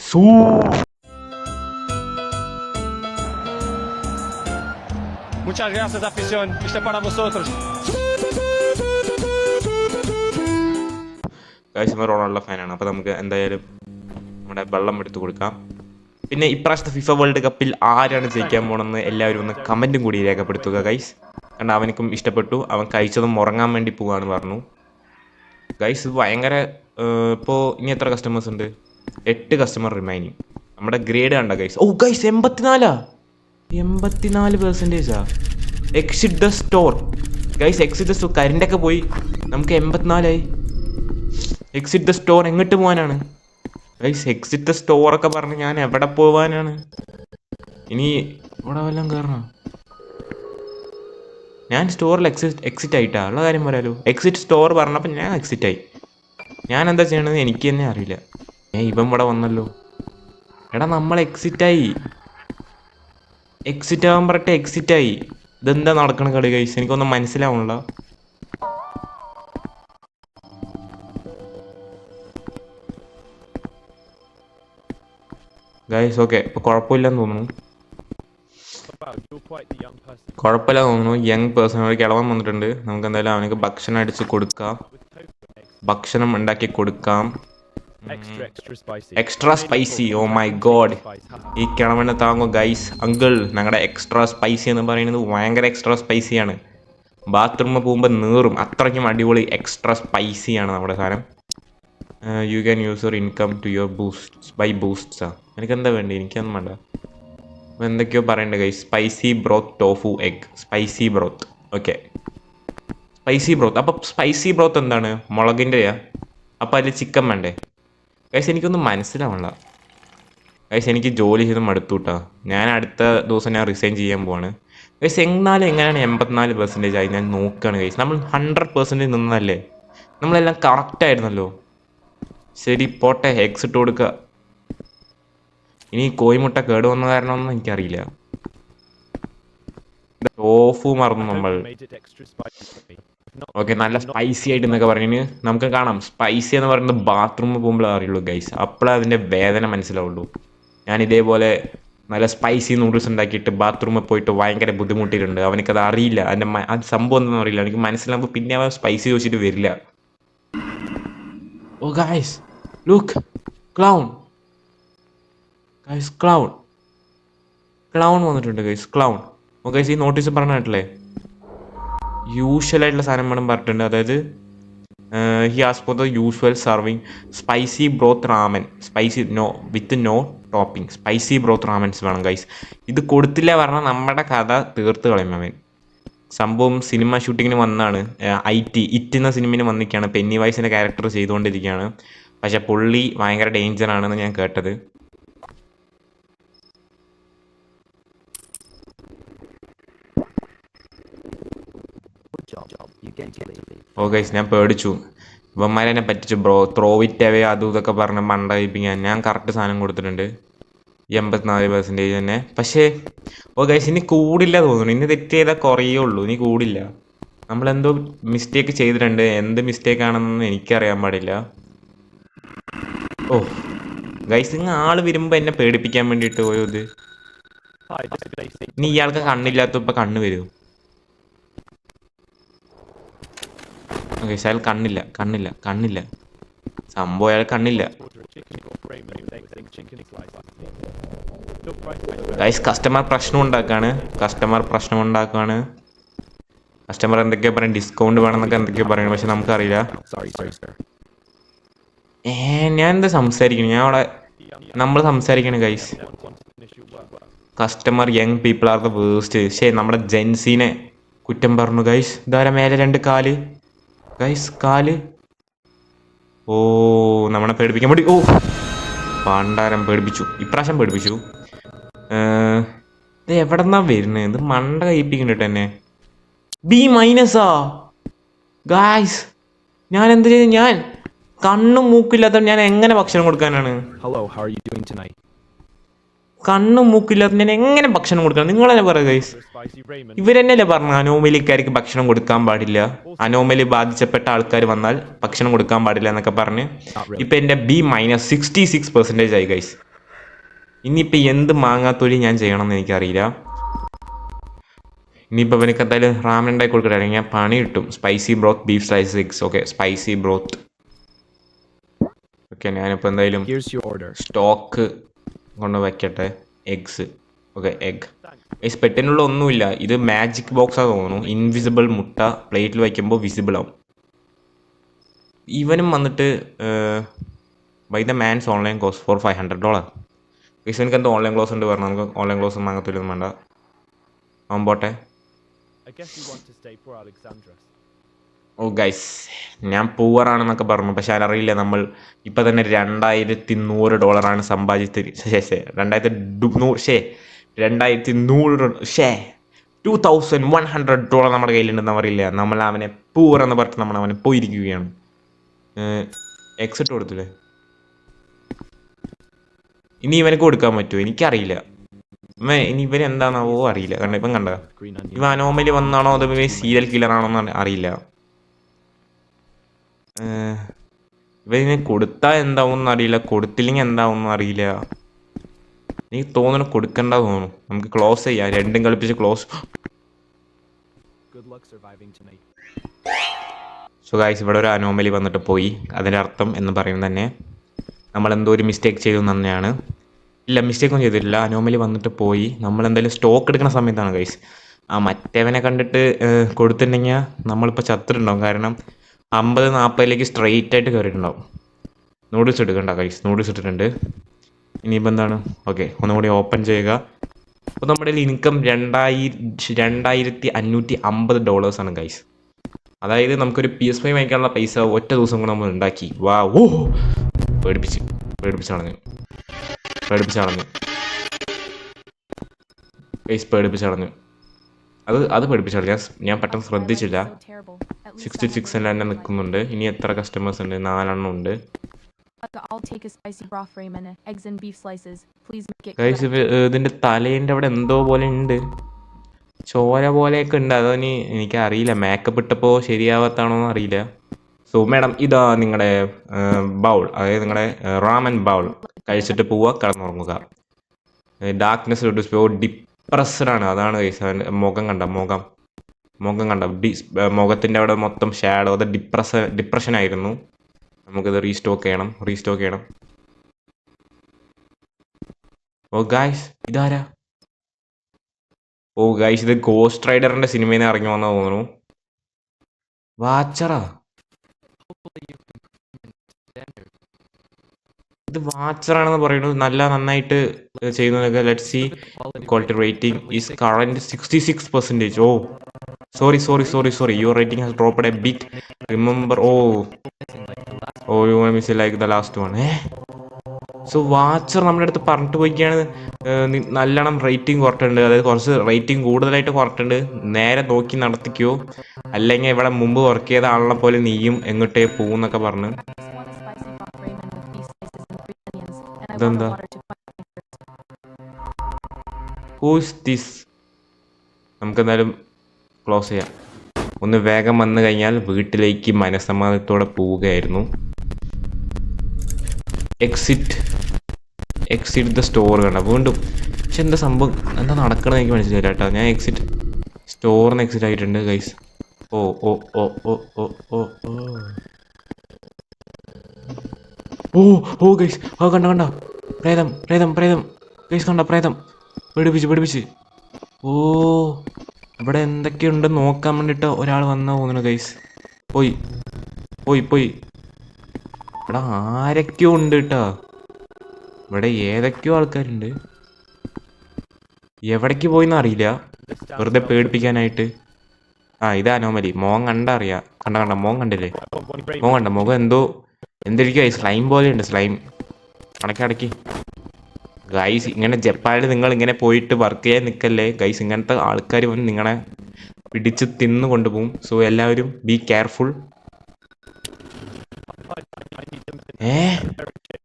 Muchas gracias, afición. Esto es para vosotros. Guys ഇവ റൊണാൾഡോ ഫാനാണ്. അപ്പോൾ നമുക്ക് എന്തായാലും നമ്മുടെ വെള്ളം എടുത്ത് കൊടുക്കാം. പിന്നെ ഇപ്രാവശ്യത്തെ ഫിഫ വേൾഡ് കപ്പിൽ ആരാണ് ജയിക്കാൻ പോകണമെന്ന് എല്ലാവരും ഒന്ന് കമൻറ്റും കൂടി രേഖപ്പെടുത്തുക ഗൈസ്. കാരണം അവനക്കും ഇഷ്ടപ്പെട്ടു. അവൻ കഴിച്ചതും ഉറങ്ങാൻ വേണ്ടി പോവാന്ന് പറഞ്ഞു. ഗൈസ് ഭയങ്കര ഇപ്പോൾ ഇനി എത്ര കസ്റ്റമേഴ്സ് ഉണ്ട്? 8 കസ്റ്റമർ റിമൈനിങ്. നമ്മുടെ ഗ്രേഡ് കണ്ട guys. Guys 84%. Exit the store guys. Exit the store. കരണ്ടൊക്കെ പോയി, നമുക്ക് 84 എക്സിറ്റ് ദ സ്റ്റോർ. എങ്ങോട്ട് പോകാനാണ് ഗൈസ്? എക്സിറ്റ് ദ സ്റ്റോറൊക്കെ പറഞ്ഞ് ഞാൻ എവിടെ പോകാനാണ്? ഇനി ഇവിടെ വല്ലതും കയറണം. ഞാൻ സ്റ്റോറിൽ എക്സിറ്റ് ആയിട്ടാ ഉള്ള കാര്യം പറയാലോ. എക്സിറ്റ് സ്റ്റോർ പറഞ്ഞപ്പോൾ ഞാൻ എക്സിറ്റ് ആയി. ഞാൻ എന്താ ചെയ്യണമെന്ന് എനിക്ക് തന്നെ അറിയില്ല. ഇവൻ ഇവിടെ വന്നല്ലോ. എടാ നമ്മൾ എക്സിറ്റായി. എക്സിറ്റ് ആവാൻ പറട്ടെ, എക്സിറ്റായി. ഇതെന്താ നടക്കണ കളി ഗൈസ്? എനിക്കൊന്നും മനസ്സിലാവണില്ല. ഗൈസ് ഓക്കെ, ഇപ്പോൾ കുഴപ്പമില്ലെന്ന് തോന്നുന്നു. Young person. ഒരു കിളവൻ വന്നിട്ടുണ്ട്. നമുക്ക് എന്തായാലും അവനക്ക് ഭക്ഷണം അടിച്ച് കൊടുക്കാം. ഭക്ഷണം ഉണ്ടാക്കി കൊടുക്കാം. Extra spicy. Oh my god, ഈ കിളവനെ താങ്ങോ ഗൈസ്. അങ്കിൾ, ഞങ്ങളുടെ എക്സ്ട്രാ സ്പൈസി എന്ന് പറയുന്നത് ഭയങ്കര എക്സ്ട്രാ സ്പൈസിയാണ്. ബാത്റൂമിൽ പോകുമ്പോൾ നീറും, അത്രയ്ക്കും അടിപൊളി എക്സ്ട്രാ സ്പൈസിയാണ് നമ്മുടെ സാധനം. You can use your income to your ബൂസ്റ്റ്സാ. എനിക്കെന്താ വേണ്ടി? എനിക്കൊന്നും വേണ്ട. എന്തൊക്കെയോ പറയണ്ടേ guys. Spicy broth, tofu egg, spicy broth. Okay, spicy broth. അപ്പം സ്പൈസി ബ്രോത്ത് എന്താണ്? മുളകിൻ്റെയാ? അപ്പം അതിൽ ചിക്കൻ വേണ്ടേ ഗൈസ്? എനിക്കൊന്നും മനസ്സിലാവണ്ട ഗൈസ്. എനിക്ക് ജോലി ചെയ്ത് മടുത്തുട്ടാ. ഞാൻ അടുത്ത ദിവസം ഞാൻ റിസൈൻ ചെയ്യാൻ പോവാണ് ഗൈസ്. എന്നാലും എങ്ങനെയാണ് 84% ആയി? ഞാൻ നോക്കുകയാണ് ഗൈസ്. നമ്മൾ 100% നിന്നല്ലേ? നമ്മളെല്ലാം കറക്റ്റായിരുന്നല്ലോ. ശരി പോട്ടെ, എഗ്സ് ഇട്ട് കൊടുക്കുക. ഇനി കോഴിമുട്ട കേട് വന്ന കാരണമൊന്നും എനിക്കറിയില്ല. ടോഫു മറന്നു നമ്മൾ. ഓക്കെ, നല്ല സ്പൈസി ആയിട്ട് എന്നൊക്കെ പറഞ്ഞു നമുക്ക് കാണാം. സ്പൈസി എന്ന് പറയുന്നത് ബാത്റൂമിൽ പോകുമ്പോഴേ അറിയുള്ളൂ ഗൈസ്. അപ്പോഴേ അതിൻ്റെ വേദന മനസ്സിലാവുള്ളൂ. ഞാൻ ഇതേപോലെ നല്ല സ്പൈസി നൂഡിൽസ് ഉണ്ടാക്കിയിട്ട് ബാത്റൂമിൽ പോയിട്ട് ഭയങ്കര ബുദ്ധിമുട്ടിയിട്ടുണ്ട്. അവനക്കത് അറിയില്ല, അത് സംഭവം എന്താണെന്ന് അറിയില്ല. എനിക്ക് മനസ്സിലാകുമ്പോൾ പിന്നെ അവൻ സ്പൈസി ചോദിച്ചിട്ട് വരില്ല. Oh guys look, clown guys. Clown വന്നിട്ടുണ്ട് ഗൈസ്. ക്ലൗൺ ഓക്കെ ഈ നോട്ടീസ് പറഞ്ഞിട്ടില്ലേ യൂഷ്വലായിട്ടുള്ള സാധനം വേണം പറഞ്ഞിട്ടുണ്ട്. അതായത് he as for the usual serving spicy broth ramen spicy no with no topping spicy broth ramens വേണം ഗൈസ്. ഇത് കൊടുത്തില്ല പറഞ്ഞാൽ നമ്മുടെ കഥ തീർത്ത് കളയും അവൻ. സംഭവം സിനിമ ഷൂട്ടിങ്ങിന് വന്നാണ്. ഇറ്റ് എന്ന സിനിമയിൽ വന്നിരിക്കുകയാണ്. പെന്നി വൈസിൻ്റെ ക്യാരക്ടർ ചെയ്തുകൊണ്ടിരിക്കുകയാണ്. പക്ഷെ പുള്ളി ഭയങ്കര ഡേഞ്ചറാണെന്ന് ഞാൻ കേട്ടത്. ഓ ഗൈസ് ഞാൻ പേടിച്ചു. ഇവന്മാരെന്നെ പറ്റിച്ചു ബ്രോ. ത്രോ ഇറ്റ് അവേ അതും ഇതൊക്കെ പറഞ്ഞ് മണ്ടയിപ്പിക്കാൻ. ഞാൻ കറക്റ്റ് സാധനം കൊടുത്തിട്ടുണ്ട് 84% തന്നെ. പക്ഷേ ഓ ഗൈസ് ഇനി കൂടില്ല തോന്നുന്നു. ഇനി തെറ്റ് ചെയ്താൽ കുറയേ ഉള്ളൂ, ഇനി കൂടില്ല. നമ്മളെന്തോ മിസ്റ്റേക്ക് ചെയ്തിട്ടുണ്ട്. എന്ത് മിസ്റ്റേക്കാണെന്നൊന്നും എനിക്കറിയാൻ പാടില്ല. ഓ ഗൈസ് ഇങ്ങ് ആള് വരുമ്പോൾ എന്നെ പേടിപ്പിക്കാൻ വേണ്ടിയിട്ട് പോയത്. Hi, this is Daisy. ഇനി ഇയാൾക്ക് കണ്ണില്ലാത്തപ്പോൾ കണ്ണ് വരും. ഓക്കെ അയാൾ കണ്ണില്ല സംഭവം അയാൾ കണ്ണില്ല. Order a chicken or Raymond with eggs and chicken slice. Look right away. Guys customer പ്രശ്നം ഉണ്ടാക്കുകയാണ്. കസ്റ്റമർ എന്തൊക്കെയോ പറയും, ഡിസ്കൗണ്ട് വേണമെന്നൊക്കെ എന്തൊക്കെയോ പറയണം. പക്ഷെ നമുക്കറിയില്ല. Sorry, sir. ഞാൻ എന്താ സംസാരിക്കണം, നമ്മൾ സംസാരിക്കണം guys. Customer young people are the waste. ശേ നമ്മുടെ ജെൻസീനെ കുറ്റം പറഞ്ഞു ഗൈസ്. ഇതാരാ മേലെ 2 കാല് ഗൈസ്, കാല്. ഓ നമ്മളെ പേടിപ്പിക്കാൻ വേണ്ടി. ഓ പണ്ടാരം ഇപ്രാവശ്യം പേടിപ്പിച്ചു. ഇത് എവിടെന്നാ വരുന്നത്? ഇത് മണ്ട കഴിപ്പിക്കുന്നുണ്ട് എന്നെ. B- ഗായ്സ് ഞാൻ എന്ത് ചെയ്തു? ഞാൻ കണ്ണും മൂക്കില്ലാത്ത ഞാൻ എങ്ങനെ ഭക്ഷണം കൊടുക്കാനാണ്? Hello, how are you doing tonight? കണ്ണും മൂക്കില്ലാത്ത ഞാൻ എങ്ങനെ ഭക്ഷണം കൊടുക്കണം? നിങ്ങളെന്നെ പറയുക ഗൈസ്. Spicy Raymond. ഇവരെന്നല്ലേ പറഞ്ഞു അനോമലിക്കാർക്ക് ഭക്ഷണം കൊടുക്കാൻ പാടില്ല, അനോമലി ബാധിച്ചപ്പെട്ട ആൾക്കാർ വന്നാൽ ഭക്ഷണം കൊടുക്കാൻ പാടില്ല എന്നൊക്കെ പറഞ്ഞ് ഇപ്പം എൻ്റെ B-66% ആയി ഗൈസ്. ഇനിയിപ്പോൾ എന്ത് മാങ്ങാത്തൊലി ഞാൻ ചെയ്യണമെന്ന് എനിക്കറിയില്ല. ഇനിയിപ്പോൾ എനിക്ക് എന്തായാലും റാമൻ ഉണ്ടാക്കി കൊടുക്കട്ടെ, അല്ലെങ്കിൽ ഞാൻ പണി കിട്ടും. Spicy broth beef slice eggs. Okay spicy broth. Okay ഞാനിപ്പോൾ എന്തായാലും Here's your order. സ്റ്റോക്ക് കൊണ്ട് വയ്ക്കട്ടെ. എഗ്സ്. Okay egg. ഈ പെട്ടിനുള്ള ഒന്നുമില്ല. ഇത് മാജിക് ബോക്സാണ് തോന്നുന്നു. ഇൻവിസിബിൾ മുട്ട പ്ലേറ്റിൽ വയ്ക്കുമ്പോൾ വിസിബിൾ ആവും. ഇവനും വന്നിട്ട് by the man's online course for $500. Guys എനിക്ക് എന്തോ ഓൺലൈൻ ക്ലോസ് ഉണ്ട് പറഞ്ഞു. നമുക്ക് ഓൺലൈൻ ക്ലോസ് വാങ്ങത്തൊന്നും വേണ്ട. അവൻ പോട്ടെ. I guess you want to stay poor, Alexandros. Oh guys ഞാൻ പൂവറാണെന്നൊക്കെ പറഞ്ഞു. പക്ഷെ അറിയില്ല, നമ്മൾ ഇപ്പം തന്നെ $2100 സമ്പാദിച്ചത്. 2100 നമ്മുടെ കയ്യിലുണ്ടെന്ന് അറിയില്ല. നമ്മൾ അവനെ പൂവർ എന്ന് പറഞ്ഞിട്ട് നമ്മൾ അവനെ പോയിരിക്കുകയാണ്. എക്സിറ്റ് കൊടുത്തില്ലേ? ഇനി ഇവനക്ക് കൊടുക്കാൻ പറ്റുമോ എനിക്കറിയില്ല. ഇനി ഇവൻ എന്താണെന്നാവോ അറിയില്ല. കാരണം ഇപ്പം കണ്ട Green onion. ഇവ അനോമലി വന്നാണോ അതോ സീരിയൽ കില്ലറാണോ എന്ന് അറിയില്ല. ഇവന് കൊടുത്താൽ എന്താവും അറിയില്ല, കൊടുത്തില്ലെങ്കിൽ എന്താവും അറിയില്ല. എനിക്ക് തോന്നുന്നു കൊടുക്കണ്ട തോന്നുന്നു. നമുക്ക് ക്ലോസ് ചെയ്യാം, രണ്ടും കളിപ്പിച്ച് close. Good luck surviving tonight. So guys ഇവിടെ ഒരു അനോമലി വന്നിട്ട് പോയി. അതിൻ്റെ അർത്ഥം എന്ന് പറയുന്നത് തന്നെ നമ്മളെന്തോ ഒരു മിസ്റ്റേക്ക് ചെയ്തു തന്നെയാണ്. ഇല്ല മിസ്റ്റേക്കൊന്നും ചെയ്തിട്ടില്ല. അനോമലി വന്നിട്ട് പോയി. നമ്മളെന്തായാലും സ്റ്റോക്ക് എടുക്കുന്ന സമയത്താണ് ഗൈസ്. മറ്റേവനെ കണ്ടിട്ട് കൊടുത്തിട്ടുണ്ടെങ്കിൽ നമ്മളിപ്പോൾ ചത്തിട്ടുണ്ടാവും. കാരണം 50-40 സ്ട്രെയിറ്റ് ആയിട്ട് കയറിയിട്ടുണ്ടാവും. നൂഡിൽസ് എടുക്കണ്ട ഗൈസ്, നൂഡിൽസ് ഇട്ടിട്ടുണ്ട്. ഇനിയിപ്പോൾ എന്താണ്? ഓക്കെ ഒന്നുകൂടി ഓപ്പൺ ചെയ്യുക. അപ്പോൾ നമ്മുടെ ഇൻകം $2550 ആണ് ഗൈസ്. അതായത് നമുക്കൊരു PS5 വാങ്ങിക്കാനുള്ള പൈസ ഒറ്റ ദിവസം കൊണ്ട് നമ്മൾ ഉണ്ടാക്കി. വാ ഓ പേടിപ്പിച്ച് കളഞ്ഞു ഗൈസ്, പേടിപ്പിച്ച് കളഞ്ഞു. അത് പേടിപ്പിച്ച് കളഞ്ഞു. ഞാൻ പെട്ടെന്ന് ശ്രദ്ധിച്ചില്ല. 66 തന്നെ നിൽക്കുന്നുണ്ട്. ഇനി എത്ര കസ്റ്റമേഴ്സ് ഉണ്ട്? 4 ഉണ്ട്. I'll take a spicy broth ramen, eggs and beef slices. Please make it guys ഇതിൻ്റെ തലേൻ്റെ അവിടെ എന്തോ പോലെ ഉണ്ട്, ചോര പോലെയൊക്കെ ഉണ്ട്. അതൊനി എനിക്കറിയില്ല, മേക്കപ്പ് ഇട്ടപ്പോൾ ശരിയാവാത്താണോന്ന് അറിയില്ല. സോ മാഡം ഇതാ നിങ്ങളുടെ ബൗൾ, അതായത് നിങ്ങളുടെ റാമൻ ബൗൾ. കഴിച്ചിട്ട് പോവുക, കിടന്നുറങ്ങുക. ഡാർക്ക്നെസ് ഡിപ്രസ്ഡ് ആണ്. അതാണ് ഗൈസ് അവൻ്റെ മുഖം കണ്ട മുഖത്തിൻ്റെ അവിടെ മൊത്തം ഷാഡോ. അത് ഡിപ്രഷൻ ആയിരുന്നു. നമുക്കത് റീസ്റ്റോക്ക് ചെയ്യണം. ഓ ഗായ്സ് ഇതാരാ? ഓ ഗൈസ് ഇത് ഗോസ്റ്റ് റൈഡറിന്റെ സിനിമയിൽ നിന്ന് ഇറങ്ങി വന്ന തോന്നുന്നു. വാച്ചറാ ഇത് വാച്ചറാണെന്ന് പറയുന്നു. നന്നായിട്ട് ചെയ്യുന്നതൊക്കെ. Let see quality rating is current 66%. Oh sorry your rating has dropped a bit. Remember you miss like the last one. So watcher നമ്മുടെ അടുത്ത് പറഞ്ഞിട്ട് പോയിക്കാണ് നല്ലോണം റേറ്റിംഗ് കുറട്ടുണ്ട്. അതായത് കുറച്ച് റേറ്റിംഗ് കൂടുതലായിട്ട് കുറട്ടുണ്ട്. നേരെ നോക്കി നടത്തിക്കോ, അല്ലെങ്കിൽ ഇവിടെ മുമ്പ് വർക്ക് ചെയ്ത ആളെ പോലെ നീയും എങ്ങോട്ടേ പോകുന്നൊക്കെ പറഞ്ഞു. I just want a spicy broth ramen with beef slices and 3 onions, and I want ഇതെന്താ? a water to whose this? നമുക്കെന്തായാലും ക്ലോസ് ചെയ്യാം. ഒന്ന് വേഗം വന്നു കഴിഞ്ഞാൽ വീട്ടിലേക്ക് മനസ്സമാധാനത്തോടെ പോവുകയായിരുന്നു. എക്സിറ്റ് ദ സ്റ്റോർ കണ്ട വീണ്ടും. പക്ഷെ എന്താ സംഭവം, എന്താ നടക്കണമെന്ന് എനിക്ക് മനസ്സിലായില്ല കേട്ടോ. ഞാൻ സ്റ്റോറിന്ന് എക്സിറ്റ് ആയിട്ടുണ്ട് guys. Oh oh oh oh oh oh oh ഓ ഗൈസ് കണ്ട പ്രേതം ഗൈസ് കണ്ട പ്രേതം. പേടിപ്പിച്ച്. ഓ ഇവിടെ എന്തൊക്കെയുണ്ടെന്ന് നോക്കാൻ വേണ്ടിയിട്ട് ഒരാൾ വന്നാ തോന്നുന്നു ഗൈസ്. പോയി ഇവിടെ ആരൊക്കെയോ ഉണ്ട് കേട്ടോ. ഇവിടെ ഏതൊക്കെയോ ആൾക്കാരുണ്ട്. എവിടേക്ക് പോയിന്ന് അറിയില്ല, വെറുതെ പേടിപ്പിക്കാനായിട്ട്. ഇത് അനോമലി. മോൻ കണ്ടറിയാം. കണ്ട മോൻ കണ്ടില്ലേ? മുഖം എന്തൊരിക്കും സ്ലൈം പോലെയുണ്ട്. സ്ലൈം അടക്കി ഗൈസ്. ഇങ്ങനെ ജപ്പാനിൽ നിങ്ങൾ ഇങ്ങനെ പോയിട്ട് വർക്ക് ചെയ്യാൻ നിൽക്കല്ലേ ഗൈസ്. ഇങ്ങനത്തെ ആൾക്കാർ വന്ന് നിങ്ങളെ പിടിച്ച് തിന്നു കൊണ്ടുപോകും. സോ എല്ലാവരും ബി കെയർഫുൾ.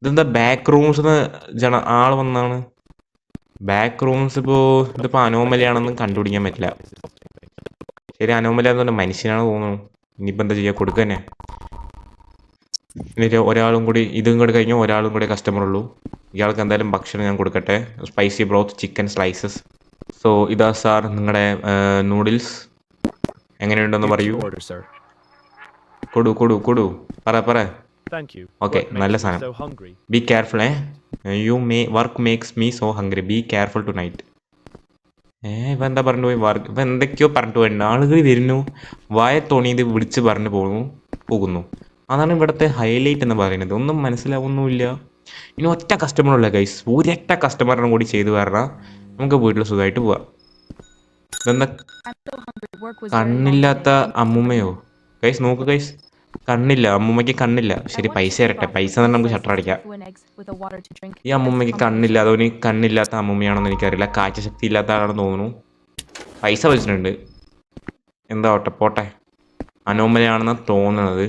ഇതെന്താ ബാക്ക് റൂംസ് ആള് വന്നാണ്. ബാക്ക് റൂംസ് ഇതിപ്പോ അനോമലിയാണെന്നും കണ്ടുപിടിക്കാൻ പറ്റില്ല. ശരി, അനോമലിയാന്ന് മനുഷ്യനാണ് തോന്നുന്നു. ഇനിയിപ്പോൾ എന്താ ചെയ്യുക, കൊടുക്കുക തന്നെ. എന്നിട്ട് ഒരാളും കൂടി ഇതും കൂടി കഴിഞ്ഞാൽ ഒരാളും കൂടി കസ്റ്റമർ ഉള്ളൂ. ഇയാൾക്ക് എന്തായാലും ഭക്ഷണം ഞാൻ കൊടുക്കട്ടെ. Spicy broth chicken slices. So ഇതാ സാർ നിങ്ങളുടെ നൂഡിൽസ്. എങ്ങനെയുണ്ടെന്ന് പറയൂ. കൊടു പറ. ഓക്കെ, നല്ല സാധനം. Be careful. Work makes me so hungry. Be careful tonight. ഇപ്പം എന്താ പറഞ്ഞു പോയി? ഇപ്പം എന്തൊക്കെയോ പറഞ്ഞിട്ട് പോയിട്ടുണ്ട്. ആളുകൾ വരുന്നു, വായ തോണിയത് വിളിച്ച് പറഞ്ഞു പോകുന്നു. അതാണ് ഇവിടുത്തെ ഹൈലൈറ്റ് എന്ന് പറയുന്നത്. ഒന്നും മനസ്സിലാവുന്നുമില്ല. ഇനി ഒറ്റ കസ്റ്റമറുള്ള ഗൈസ്. ഒരൊറ്റ കസ്റ്റമറിനും കൂടി ചെയ്തു പറഞ്ഞാൽ നമുക്ക് വീട്ടിൽ സുഖമായിട്ട് പോവാം. ഇതെന്താ കണ്ണില്ലാത്ത അമ്മൂമ്മയോ ഗൈസ്? നോക്ക് ഗൈസ്, കണ്ണില്ല അമ്മൂമ്മയ്ക്ക്. കണ്ണില്ല. ശരി, പൈസ തരട്ടെ. പൈസ തന്നെ നമുക്ക് ഷട്ടർ അടിക്കാം. ഈ അമ്മൂമ്മയ്ക്ക് കണ്ണില്ല. അതോന് കണ്ണില്ലാത്ത അമ്മൂമ്മയാണെന്ന് എനിക്കറിയില്ല. കാഴ്ചശക്തി ഇല്ലാത്ത ആളാണെന്ന് തോന്നുന്നു. പൈസ വെച്ചിട്ടുണ്ട്. എന്താ പോട്ടെ. അനോമലിയാണെന്ന് തോന്നുന്നത്.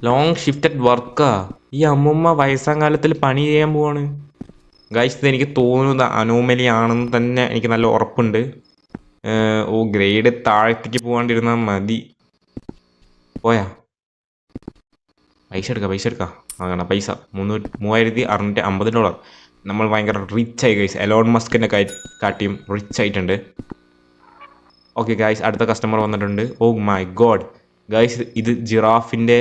ലോങ് ഷിഫ്റ്റഡ് വർക്കാ. ഈ അമ്മൂമ്മ വയസ്സാം കാലത്തിൽ പണി ചെയ്യാൻ പോവാണ് ഗൈസ്. ഇത് എനിക്ക് തോന്നുന്നത് അനോമലി ആണെന്ന് തന്നെ എനിക്ക് നല്ല ഉറപ്പുണ്ട്. ഗ്രേഡ് താഴത്തേക്ക് പോകാണ്ടിരുന്നാൽ മതി. പോയാ പൈസ എടുക്കാം. അങ്ങനെ പൈസ $3650. നമ്മൾ ഭയങ്കര റിച്ചായി ഗൈസ്. എലോൺ മസ്കിനെ കാട്ടിയും റിച്ച് ആയിട്ടുണ്ട്. ഓക്കെ ഗൈസ്, അടുത്ത കസ്റ്റമർ വന്നിട്ടുണ്ട്. ഓ മൈ ഗോഡ് ഗൈസ്, ഇത് ജിറാഫിൻ്റെ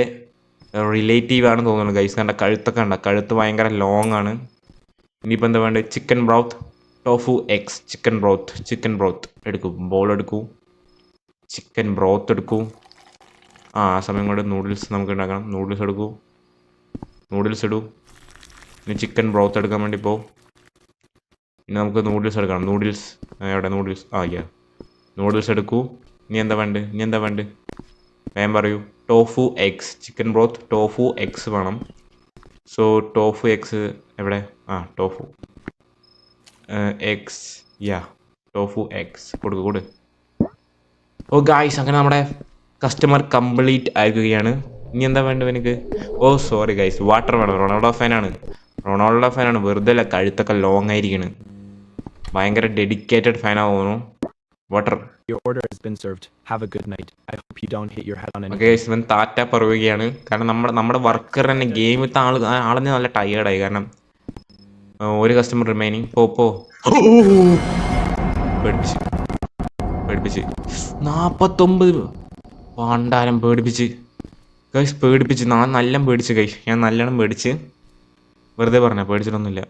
റിലേറ്റീവ് ആണെന്ന് തോന്നുന്നു ഗൈസ്. കഴുത്തൊക്കെ കഴുത്ത് ഭയങ്കര ലോങ് ആണ്. ഇനിയിപ്പോൾ എന്താ വേണ്ടത്? Chicken broth, tofu eggs, chicken broth എടുക്കൂ. ബോൾ എടുക്കൂ, ചിക്കൻ ബ്രോത്ത് എടുക്കൂ. ആ സമയം കൊണ്ട് നൂഡിൽസ് നമുക്ക് ഉണ്ടാക്കണം. നൂഡിൽസ് ഇടൂ. ഇനി ചിക്കൻ ബ്രോത്ത് എടുക്കാൻ വേണ്ടി പോകും. ഇനി നമുക്ക് നൂഡിൽസ് എടുക്കണം. എവിടെ നൂഡിൽസ്? നൂഡിൽസ് എടുക്കൂ. ഇനി എന്താ വേണ്ട? വേഗം പറയൂ. Tofu eggs, chicken broth, tofu eggs വേണം. സോ ടോഫു എഗ്സ് എവിടെ? Tofu eggs. ടോഫു എഗ്സ് കൊടു. ഓ ഗായ്സ്, അങ്ങനെ നമ്മുടെ കസ്റ്റമർ കംപ്ലീറ്റ് ആയിരിക്കുകയാണ്. ഇനി എന്താ വേണ്ടത് എനിക്ക്? സോറി ഗൈസ്, വാട്ടർ വേണം. റൊണാൾഡോ ഫാനാണ്. വെറുതെ അല്ല, കഴുത്തൊക്കെ ലോങ് ആയിരിക്കണം. ഭയങ്കര ഡെഡിക്കേറ്റഡ് ഫാനാണ് തോന്നുന്നു. Water. Your order has been served. Have a good night. I hope you don't hit your head on anything. Okay, ഇവൻ താറ്റ പറയുകയാണ്. കാരണം നമ്മുടെ വർക്കർ തന്നെ ഗെയിമിലത്തെ ആളെന്നെ നല്ല ടയേർഡായി. കാരണം ഒരു കസ്റ്റമർ റിമൈനിങ്. പോ പേടിപ്പിച്ച് 49 പണ്ടാരം പേടിപ്പിച്ച് ഞാൻ നല്ലോണം പേടിച്ച്. വെറുതെ പറഞ്ഞ പേടിച്ചിട്ടൊന്നുമില്ല.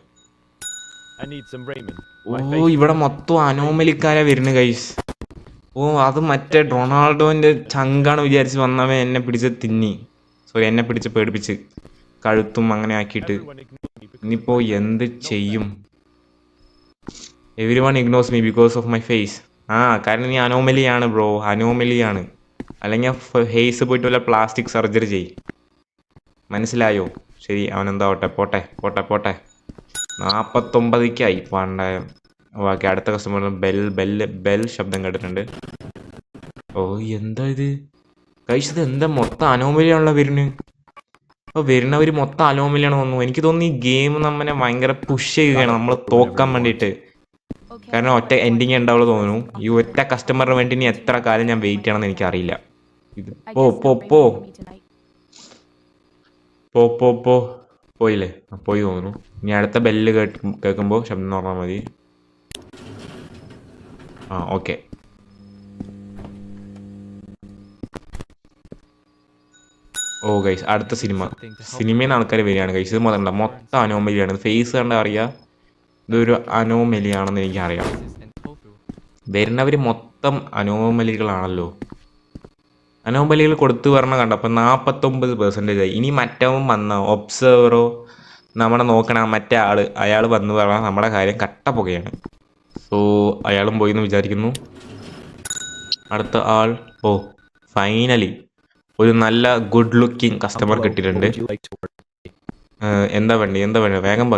I need some raiment. ഓ ഇവിടെ മൊത്തം അനോമലിക്കാരാ വരുന്നു ഗൈസ്. ഓ അത് മറ്റേ റൊണാൾഡോന്റെ ചങ്കാണ് വിചാരിച്ച് വന്നവൻ എന്നെ പിടിച്ച് തിന്നി. സോറി, എന്നെ പിടിച്ച് പേടിപ്പിച്ച് കഴുത്തും അങ്ങനെ ആക്കിയിട്ട്. Everyone ignores me because ഇനിയിപ്പോ എന്ത് ചെയ്യും? Everyone ignores me because of my face. കാരണം നീ അനോമലിയാണ് ബ്രോ, അനോമലിയാണ്. അല്ലെങ്കിൽ ഹേസ് പോയിട്ട് വല്ല പ്ലാസ്റ്റിക് സർജറി ചെയ്. മനസ്സിലായോ? ശരി, അവനെന്താവട്ടെ, പോട്ടെ പോട്ടെ പോട്ടെ. 49 പണ്ട. ഓക്കെ, അടുത്ത കസ്റ്റമർ ബെൽ ശബ്ദം കേട്ടിട്ടുണ്ട്. ഓ എന്താ ഇത് കഴിച്ചത്? എന്താ മൊത്തം അനോമലിയാണല്ലോ വരുന്നത്. അപ്പോൾ വരുന്നവർ മൊത്തം അനോമലിയാണ് തോന്നുന്നു. എനിക്ക് തോന്നുന്നു ഈ ഗെയിം നമ്മളെ ഭയങ്കര പുഷ് ചെയ്യുകയാണ് നമ്മൾ തോക്കാൻ വേണ്ടിയിട്ട്. Okay. കാരണം ഒറ്റ എൻഡിങ് ഉണ്ടാവുള്ളൂ തോന്നുന്നു. ഈ ഒറ്റ കസ്റ്റമറിന് വേണ്ടി ഇനി എത്ര കാലം ഞാൻ വെയിറ്റ് ചെയ്യണമെന്ന് എനിക്കറിയില്ല. ഇത് I പോ guess പോ no പോ raiment for me tonight. പോ പോയില്ലേ? പോയി തോന്നുന്നു. ഇനി അടുത്ത ബെല്ല് കേൾക്കുമ്പോൾ ശബ്ദം പറഞ്ഞാൽ മതി. ഓക്കെ. ഓ ഗൈസ്, അടുത്ത സിനിമയിൽ നിന്ന് ആൾക്കാർ വരികയാണ് ഗൈസ്. ഇത് മൊത്തം അനോമലിയാണ്. ഫേസ് കണ്ടാൽ അറിയാം ഇതൊരു അനോമലിയാണെന്ന് എനിക്കറിയാം. വരുന്നവർ മൊത്തം അനോമലികളാണല്ലോ. അനോമലികൾ കൊടുത്തു പറഞ്ഞ കണ്ടപ്പോൾ 49% ആയി. ഇനി മറ്റവൻ വന്ന ഒബ്സർവറോ നമ്മളെ നോക്കണ മറ്റേ അയാൾ വന്നു പറഞ്ഞാൽ നമ്മുടെ കാര്യം കട്ട പുകയാണ്. സോ അയാളും പോയി എന്ന് വിചാരിക്കുന്നു. അടുത്ത ആൾ. ഓ ഫൈനലി ഒരു നല്ല ഗുഡ് ലുക്കിംഗ് കസ്റ്റമർ കിട്ടിയിട്ടുണ്ട്. Would you like to work? എന്താ വേണ്ടി വേഗം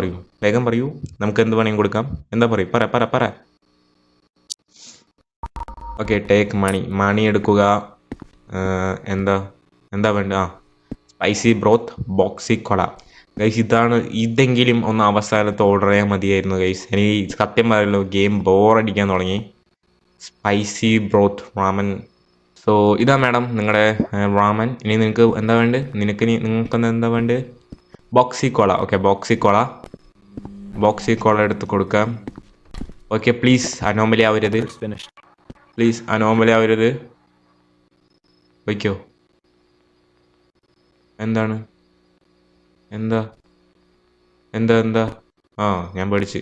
പറയൂ. നമുക്ക് എന്ത് വേണമെങ്കിലും കൊടുക്കാം. എന്താ പറ. ഓക്കെ, ടേക്ക് മണി എടുക്കുക. എന്താ വേണ്ട? Spicy broth Bloxy cola guys. ഇതെങ്കിലും ഒന്ന് അവസാനത്ത് ഓർഡർ ചെയ്യാൻ മതിയായിരുന്നു ഗൈസ്. എനിക്ക് സത്യം പറയല്ലോ ഗെയിം ബോറടിക്കാൻ തുടങ്ങി. Spicy broth ramen. സോ ഇതാ മാഡം നിങ്ങളുടെ റാമൻ. ഇനി നിങ്ങൾക്ക് എന്താ വേണ്ടത്? നിങ്ങൾക്കൊന്ന് എന്താ വേണ്ടത്? ബോക്സി കോള. ഓക്കെ, ബോക്സി കോള എടുത്ത് കൊടുക്കാം. ഓക്കെ, പ്ലീസ് അനോമലി ആവരുത്. It's finished. വയ്ക്കോ. എന്താണ്? എന്താ? ഞാൻ പേടിച്ച്.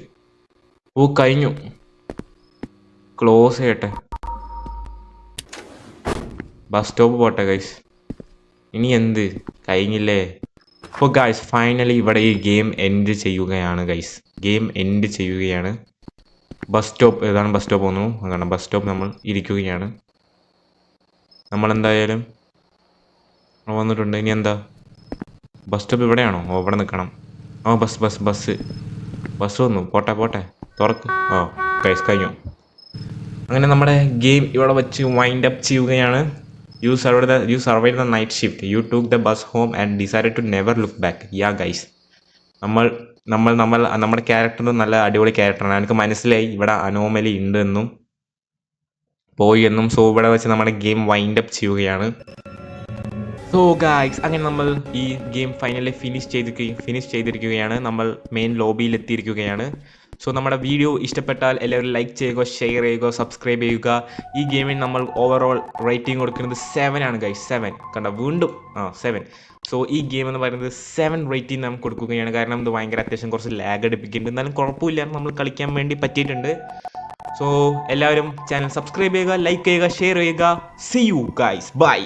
ഓ കഴിഞ്ഞു. ക്ലോസ് ചെയ്യട്ടെ. ബസ് സ്റ്റോപ്പ് പോട്ടെ ഗൈസ്. ഇനി എന്ത്? കഴിഞ്ഞില്ലേ? അപ്പോൾ ഗൈസ് ഫൈനലി ഇവിടെ ഈ ഗെയിം എൻഡ് ചെയ്യുകയാണ് ഗൈസ്. Bus stop. ഏതാണ് ബസ് സ്റ്റോപ്പ്? അങ്ങനെ ബസ് സ്റ്റോപ്പ് നമ്മൾ ഇരിക്കുകയാണ്. നമ്മളെന്തായാലും വന്നിട്ടുണ്ട്. ഇനി എന്താ? ബസ് സ്റ്റോപ്പ് ഇവിടെയാണോ? ഇവിടെ നിൽക്കണം. ബസ് വന്നു. പോട്ടെ തുറക്ക്. ഗൈസ് കഴിഞ്ഞു. അങ്ങനെ നമ്മുടെ ഗെയിം ഇവിടെ വെച്ച് വൈൻഡ് അപ്പ് ചെയ്യുകയാണ്. You survived the night shift. You took the bus home and decided to never look back. Yeah guys. നമ്മുടെ ക്യാരക്ടർ നല്ല അടിപൊളി ക്യാരക്ടറാണ്. എനിക്ക് മനസ്സിലായി ഇവിടെ അനോമലി ഉണ്ടെന്നും പോയി എന്നും. സോ ഇവിടെ വെച്ച് നമ്മുടെ ഗെയിം വൈൻഡ് അപ്പ് ചെയ്യുകയാണ്. സോ ഗൈസ് അങ്ങനെ നമ്മൾ ഈ ഗെയിം ഫൈനലി ഫിനിഷ് ചെയ്തിരിക്കുകയാണ്. നമ്മൾ മെയിൻ ലോബിയിൽ എത്തിയിരിക്കുകയാണ്. സോ നമ്മുടെ വീഡിയോ ഇഷ്ടപ്പെട്ടാൽ എല്ലാവരും ലൈക്ക് ചെയ്യുക, ഷെയർ ചെയ്യുക, സബ്സ്ക്രൈബ് ചെയ്യുക. ഈ ഗെയിമിൽ നമ്മൾ ഓവറോൾ റേറ്റിംഗ് കൊടുക്കുന്നത് 7 ആണ് ഗൈസ്. 7 കണ്ട വീണ്ടും 7. സോ ഈ ഗെയിം എന്ന് പറയുന്നത് 7 റേറ്റിംഗ് നമുക്ക് കൊടുക്കുകയാണ്. കാരണം ഇത് ഭയങ്കര അത്യാവശ്യം കുറച്ച് ലാഗ് അടിപ്പിക്കുന്നുണ്ട്. എന്നാലും കുഴപ്പമില്ല, നമ്മൾ കളിക്കാൻ വേണ്ടി പറ്റിയിട്ടുണ്ട്. സോ എല്ലാവരും ചാനൽ സബ്സ്ക്രൈബ് ചെയ്യുക, ലൈക്ക് ചെയ്യുക, ഷെയർ ചെയ്യുക. See you guys, by.